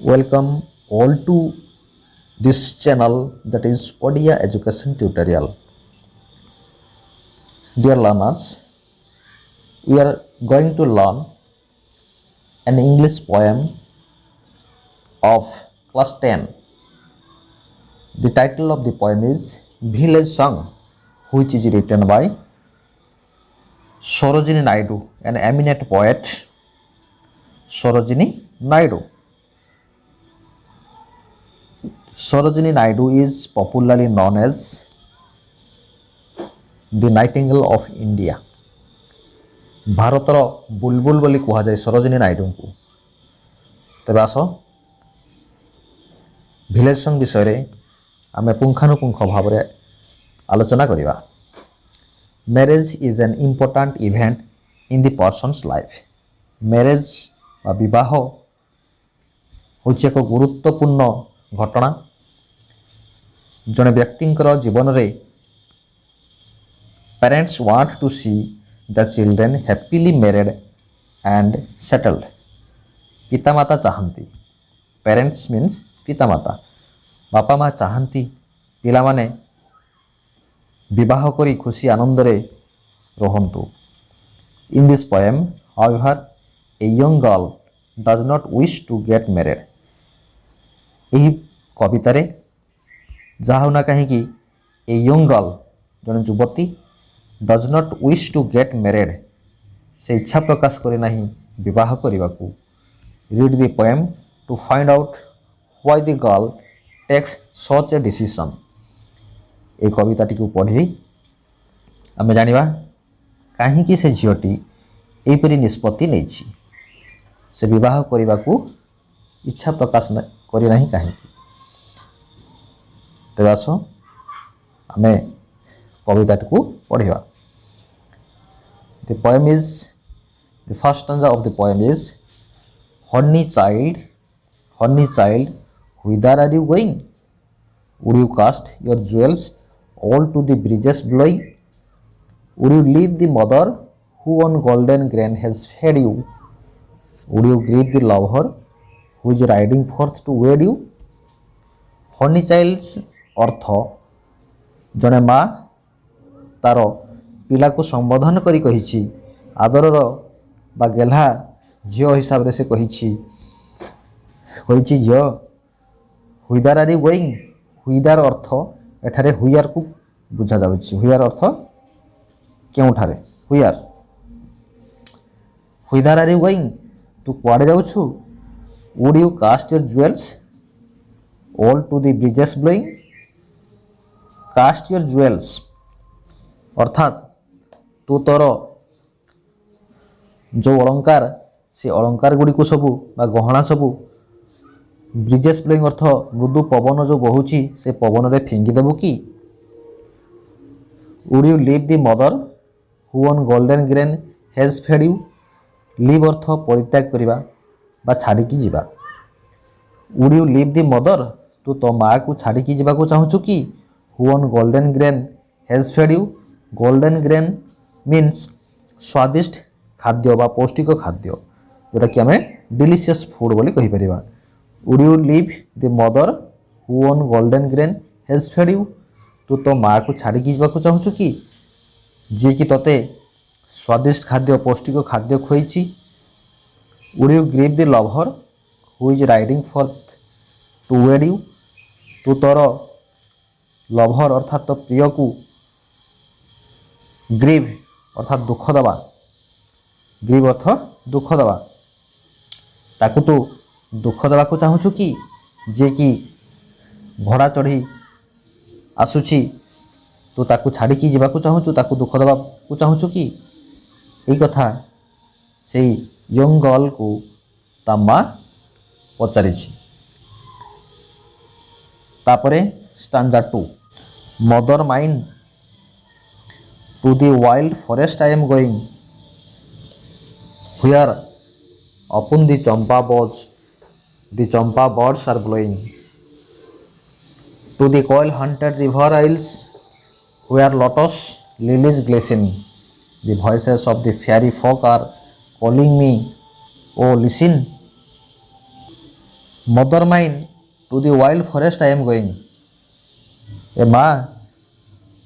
Welcome all to this channel, that is Odia Education Tutorial. Dear learners, we are going to learn an English poem of class 10. The title of the poem is Village Song, which is written by Sarojini Naidu, an eminent poet. Sarojini Naidu. Sarojini Naidu is popularly known as the Nightingale of India. भारतर बुलबुल बोली कह जाए सरोजिनी नायडू को। तेज आस village song विषय आम पुंखानुपुंख भाव आलोचना करिबा। Marriage is an important event in the person's life. Marriage विवाह होछि एक गुरुत्वपूर्ण घटना जड़े व्यक्तिंकर जीवन रे। Parents want to see the children happily married and settled. पितामाता चाहती, पेरेंट्स मीन्स पितामाता, बापा माँ चाहती पिला माने विवाह करी खुशी आनंद रे रहंतु। In this poem however a young girl does not wish to get married. यही कवितारे जहाँ ना कहीं ए यंग गर्ल जन युवती does not wish to get married, से इच्छा प्रकाश करे नहीं विवाह करने को। Read the poem to find out why the girl takes such a decision. ए कविताटी को पढ़ी आम जानिबा कहीं से झीटी एपरी निष्पत्ति नहीं, से विवाह करने को इच्छा प्रकाश करे नहीं कहीं। तेज आस आम कविताटी को पढ़ा। The poem is the first stanza of the poem is honey child whither are you going? Would you cast your jewels all to the breezes blowing? Would you leave the mother who on golden grain has fed you? Would you grieve the lover who is riding forth to wed you? Honey child's अर्थ जड़े माँ तार पिला को संबोधन करी कहिछि, आदरर बा गेल्हा झियो हिसाब से कहिछि झियो। हुईदार आर यू गोइंग, हुईदार अर्थ एठारे हुईयार को बुझा जाउछि। हुईयार अर्थ केउठारे हुईयार। हुईदार आर यू गोइंग, तू कुआडे जाउछु। Would you cast your jewels all to the bridges blowing. Cast your jewels अर्थात तू तोर जो अलंकार से अलंकार गुड़ी को सबू बा गहना सबू ब्रिजेस ब्लोइंग अर्थ मृदु पवन जो बहुची से पवन रे फिंगी देबू कि। Would you leave the mother who on golden grain has fed you. Leave अर्थ परित्याग करिबा बा छाड़ी की जीवा। Would you leave the mother, तू तो माँ को छाड़ी की जीवा को चाहूछु कि। Who on golden grain has fed you. Golden grain means स्वादिष्ट खाद्य बा पौष्टिक खाद्य, जोटा कि आम डिलीशियस फूड बोली कहि परिबा। Would you leave the mother who on golden grain has fed you. तू तो माँ को छाड़ी जावाक चाहूछु कि जी कि तोते स्वादिष्ट खाद्य पौष्टिक खाद्य खुआई। Would you grieve the lover who is riding forth to wed you. तू तोर लवर अर्थात तो प्रिय को ग्रीव अर्थात दुख दबा। ग्रीव अर्थ दुख दबा, ताकू तू दुख दबा को चाहूछु कि जे कि घोड़ा चढ़ी आसुची, तू ताकू छाड़ी की जीवा को चाहूछु, ताकू दुख दबा को चाहूछु कि। यही कथा से यंग गर्ल को ता माँ पचारि। तापरे stanza 2। Mother mine to the wild forest I am going, where upon the champa birds are blowing. To the coil haunted river isles where lotus lilies glisten, the voices of the fairy folk are calling me, oh listen. Mother mine to the wild forest I am going. ए माँ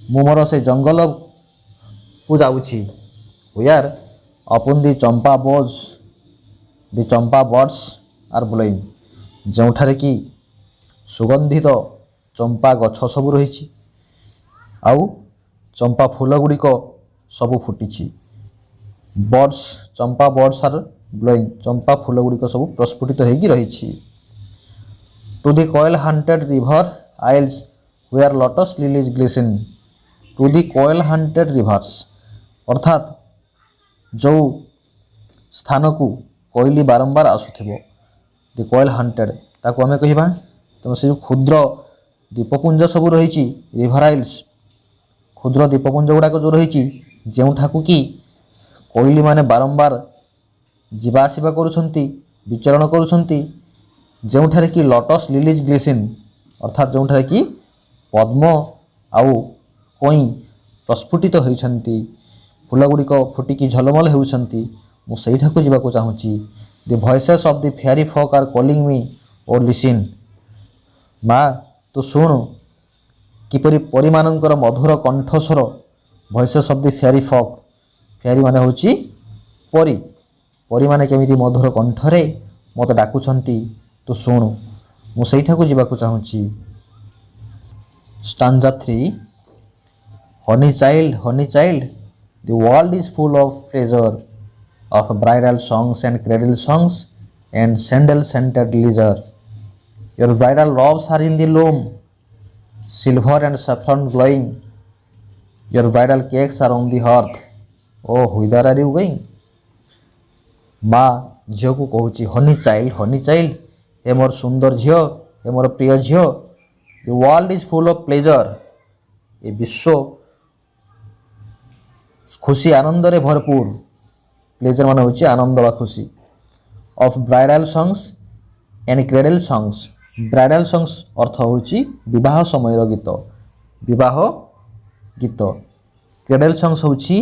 मु मोर से जंगल को जाऊँगी। Where upon the champa birds are blowing. जोठारे कि सुगंधित चंपा गछ सब रही आउ चंपा फूल गुड़िक सब फुटी। Birds champa birds are blowing चंपा फूल गुड़िक सब प्रस्फुटित होगी रही। To the koil haunted river isles where lotus lilies glisten. To the koil haunted rivers अर्थात जो स्थान को कोयली बारंबार आसुथिबो द कोयल हंटेड ताको आमे कहिबा तो से क्षुद्र द्वीपपुंज सब रही रिवर आइल्स क्षुद्र द्वीपपुंज गुड़ाक जो रही जोठाकू कि कोयली माने बारंबार जीवा आसिबा करुछंती विचरण करुछंती जोठारे कि लोटस लिलीज ग्लिसिन अर्थात जोठारे कि पद्म आउ कोई प्रस्फुटित होइछंती फूल गुड़िक फुटिकी झलमल होउछंती मु सेठाकू जीवाकू चाहूँगी। The voices of the fairy folk are calling me O listen. माँ तू शुणु किपरि परी मानकर मधुर कंठस्वर voices of the fairy folk fairy माने होची परी परी माने केमिति मधुर कंठरे मत डाकुछंती तू शुणु मु सेठाकू जीवाकू चाहूँगी। Stanza 3 honey child the world is full of pleasure of bridal songs and cradle songs and sandal scented leisure. Your bridal robes are in the loom, silver and saffron glowing. Your bridal cakes are on the hearth. Oh, whither are you going? माँ झील को कहूँ honey child हे मोर सुंदर झील हे मोर प्रिय झील the world is full of pleasure ये विश्व खुशी आनंद रे भरपूर प्लेजर मान होची आनंद बा खुशी of bridal songs and cradle songs bridal songs अर्थ होची विवाह समय गीत क्रेडल सॉन्ग्स होची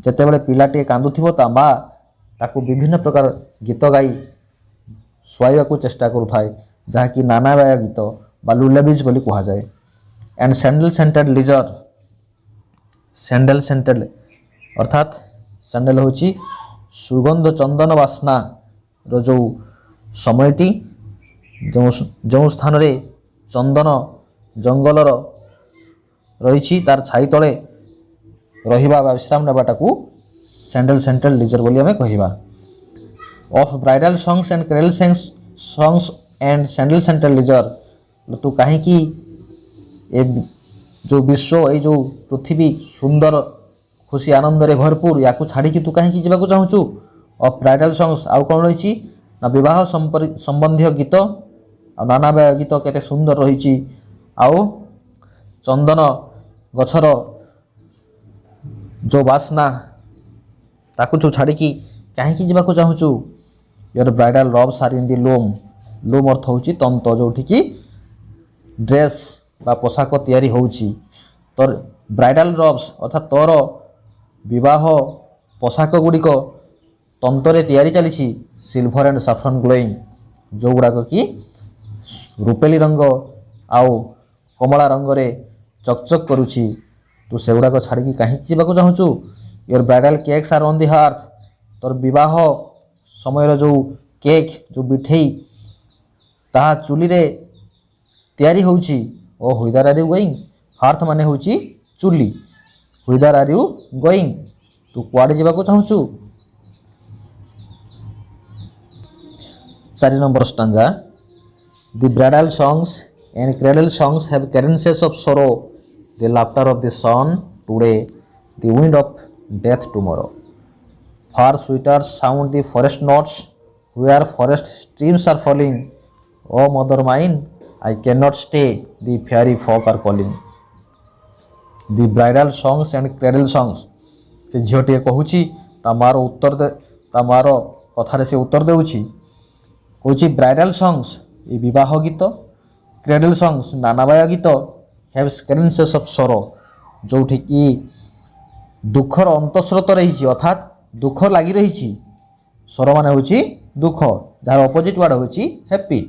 जते बेले पिलाटी कांदुथिबो ता माँ ताकू विभिन्न प्रकार गीत गाई सुआइबा को चेष्टा करुथाए जहाँकि नानाबाया गीत बा लुलाबिज बोली कहा जाए। एंड सैंडल सेंटेड अर्थात सैंडल होची सुगंध चंदन वासना रो जो समयटी जो स्थान रे चंदन जंगलर रही तार छाई तले रहिबा बा विश्राम नेबाटाकू सैंडल लीजर बोली आमे कहिबा। Of bridal songs and cradle songs and sandal leisure तू कहीं कि जो विश्व ये जो पृथ्वी सुंदर खुशी आनंद रे भरपूर या छाड़ी तू कहीं जावाक चाहूँ। ऑफ ब्राइडल सॉन्ग्स आउ कौन रही ना विवाह संबंधी गीत आ नाना गीत केते सुंदर रही आउ चंदन गछर जो बासना ताकू तू छाड़ी कहीं जावाक चाहूँ। Your bridal robes are in the loom अर्थ होची तंत जोठी की ड्रेस बा पोशाक तैयारी होची तोर ब्राइडल रब्स अर्थात तोर विवाह पोशाक गुड़िक तंतरे तैयारी चली सिल्भर एंड सैफ्रन ग्लोइंग जो गुड़ाक कि रुपेली रंग आउ कमला रंग रे चकचक करुछि तू से गुड़ाक छाड़ी कहीं जावाक चाहूँ। Your bridal cakes are on the hearth तोर विवाह समय जो केक जो मिठेई ताहा चुली रे तैयारी होची। ओ whether are you going hearth माने होची चुली व्हिदर आर यू गोइंग तू कुआडे जावाक चाहूँ। 4 number stanza the bridal songs and cradle songs have cadences of sorrow the laughter of the sun today the wind of death tomorrow far sweeter sound the forest notes where forest streams are falling O mother mine I can not stay the fairy folk are calling. The bridal songs and cradle songs से झीलटे कहूँ Tamar उत्तर ता मार कथार से उत्तर देउछि कहूँ bridal songs ये विवाह गीत क्रेडल सॉन्ग्स नानाबाया गीत हैव कैडेंसेस ऑफ सरो जोठी कि दुखर अंतस्रोत रही अर्थात दुख लगी रही स्वर मान हूँ दुख जार अपोजिट वार्ड हूँ happy.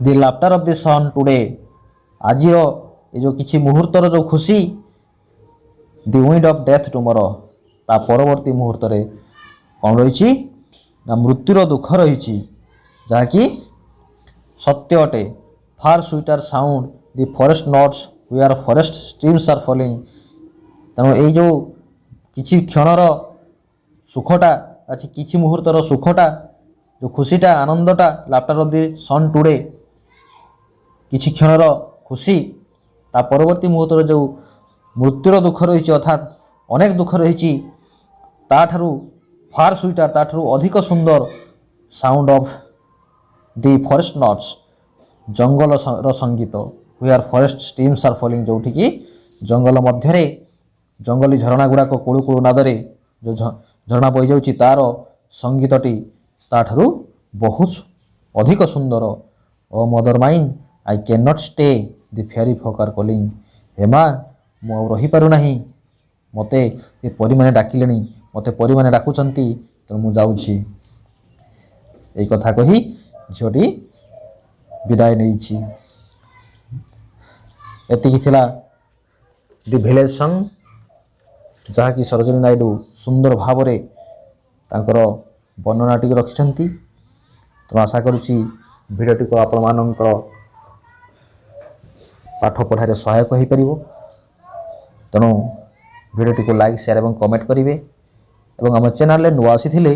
The laughter of the sun today, ଆଜିର ଏ ଯେଉଁ କିଛି ମୁହୂର୍ତ୍ତର ଯେଉଁ ଖୁସି, the wind of death tomorrow, ତା ପରବର୍ତ୍ତୀ ମୁହୂର୍ତ୍ତରେ କ'ଣ ରହିଛି ନା ମୃତ୍ୟୁର ଦୁଃଖ ରହିଛି, ଯାହାକି ସତ୍ୟ ଅଟେ। ଫାର୍ sweeter sound the forest nuts ହୁଇଆର୍ forest streams are falling. ତେଣୁ ଏଇ ଯେଉଁ କିଛି କ୍ଷଣର ସୁଖଟା ଅଛି, କିଛି ମୁହୂର୍ତ୍ତର ସୁଖଟା, ଯେଉଁ ଖୁସିଟା, ଆନନ୍ଦଟା, laughter of the sun today, କିଛି କ୍ଷଣର ଖୁସି, ତା ପରବର୍ତ୍ତୀ ମୁହୂର୍ତ୍ତରେ ଯେଉଁ ମୃତ୍ୟୁର ଦୁଃଖ ରହିଛି, ଅର୍ଥାତ୍ ଅନେକ ଦୁଃଖ ରହିଛି, ତାଠାରୁ ଫାର୍ ସୁଇଟର, ତାଠାରୁ ଅଧିକ ସୁନ୍ଦର, sound of the forest notes, ଜଙ୍ଗଲର ସଙ୍ଗୀତ, where forest streams are falling, ଯେଉଁଠିକି ଜଙ୍ଗଲ ମଧ୍ୟରେ ଜଙ୍ଗଲୀ ଝରଣା ଗୁଡ଼ାକ କୁଳୁ କୁଳୁ ନାଦରେ ଯେଉଁ ଝରଣା ବହିଯାଉଛି, ତା'ର ସଙ୍ଗୀତଟି ତାଠାରୁ ବହୁତ ଅଧିକ ସୁନ୍ଦର। O mother mind I can not stay the fairy folk are calling. ହେମା, ମୁଁ ଆଉ ରହିପାରୁନାହିଁ, ମୋତେ ଏ ପରୀମାନେ ଡାକିଲେଣି, ମୋତେ ପରୀମାନେ ଡାକୁଛନ୍ତି, ତେଣୁ ମୁଁ ଯାଉଛି। ଏଇ କଥା କହି ଝିଅଟି ବିଦାୟ ନେଇଛି। ଏତିକି ଥିଲା ଦି ଭିଲେଜ ସଙ୍ଗ, ଯାହାକି ସରୋଜିନୀ ନାଇଡୁ ସୁନ୍ଦର ଭାବରେ ତାଙ୍କର ବର୍ଣ୍ଣନାଟିକୁ ରଖିଛନ୍ତି। ତେଣୁ ଆଶା କରୁଛି ଭିଡ଼ିଓଟିକୁ ଆପଣମାନଙ୍କର ପାଠ ପଢ଼ାରେ ସହାୟକ ହୋଇପାରିବ। ତେଣୁ ଭିଡ଼ିଓଟିକୁ ଲାଇକ୍, ସେୟାର ଏବଂ କମେଣ୍ଟ କରିବେ ଏବଂ ଆମ ଚ୍ୟାନେଲରେ ନୂଆ ଆସିଥିଲେ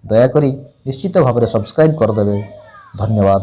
ଦୟାକରି ନିଶ୍ଚିତ ଭାବରେ ସବସ୍କ୍ରାଇବ୍ କରିଦେବେ। ଧନ୍ୟବାଦ।